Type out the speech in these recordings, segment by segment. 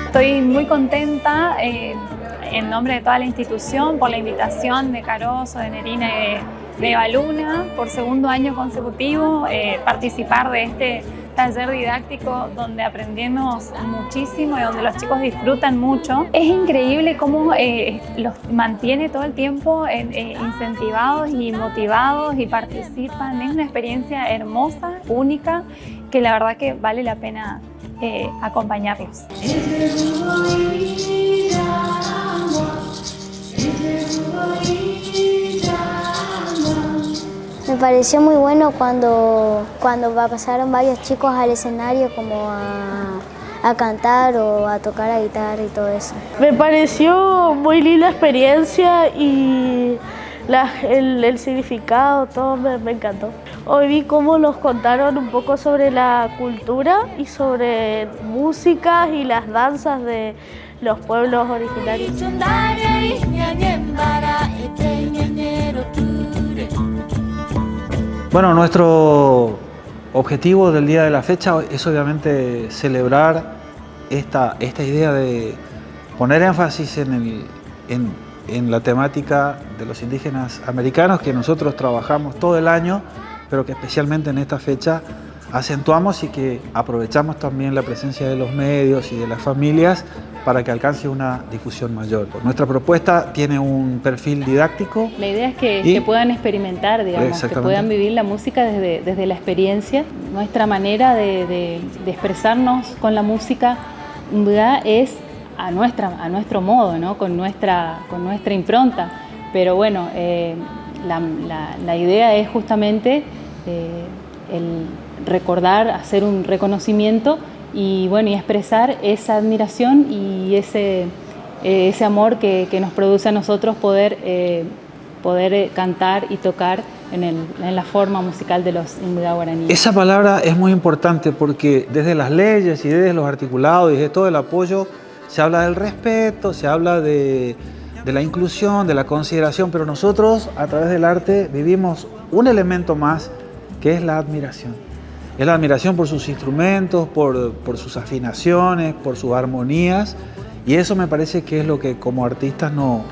Estoy muy contenta en nombre de toda la institución por la invitación de Caroso, de Nerina y de Eva Luna por segundo año consecutivo, participar de este taller didáctico donde aprendemos muchísimo y donde los chicos disfrutan mucho. Es increíble cómo los mantiene todo el tiempo incentivados y motivados y participan. Es una experiencia hermosa, única, que la verdad que vale la pena acompañarlos. Me pareció muy bueno cuando pasaron varios chicos al escenario como a cantar o a tocar la guitarra y todo eso. Me pareció muy linda experiencia y el significado, todo me encantó. Hoy vi cómo nos contaron un poco sobre la cultura y sobre música y las danzas de los pueblos originarios. Bueno, nuestro objetivo del día de la fecha es obviamente celebrar esta idea de poner énfasis en la temática de los indígenas americanos que nosotros trabajamos todo el año, pero que especialmente en esta fecha acentuamos y que aprovechamos también la presencia de los medios y de las familias para que alcance una difusión mayor. Nuestra propuesta tiene un perfil didáctico. La idea es que puedan experimentar, digamos, que puedan vivir la música desde la experiencia. Nuestra manera de expresarnos con la música es a nuestro modo, ¿no? con nuestra impronta. Pero bueno, la idea es justamente el recordar, hacer un reconocimiento y bueno, y expresar esa admiración y ese amor que nos produce a nosotros poder cantar y tocar en la forma musical de los Imbuda guaraníes. Esa palabra es muy importante porque desde las leyes y desde los articulados y desde todo el apoyo se habla del respeto, se habla de la inclusión, de la consideración, pero nosotros a través del arte vivimos un elemento más que es la admiración. Es la admiración por sus instrumentos, por sus afinaciones, por sus armonías, y eso me parece que es lo que como artistas nos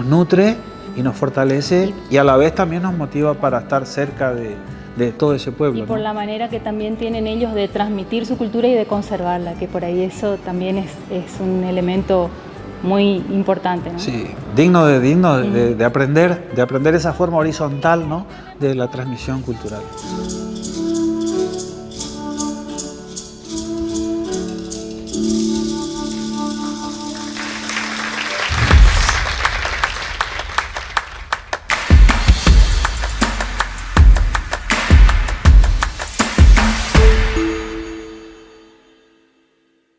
nutre y nos fortalece y a la vez también nos motiva para estar cerca de todo ese pueblo. Y por la manera que también tienen ellos de transmitir su cultura y de conservarla, que por ahí eso también es un elemento muy importante, ¿no? Sí, digno de aprender esa forma horizontal, ¿no?, de la transmisión cultural.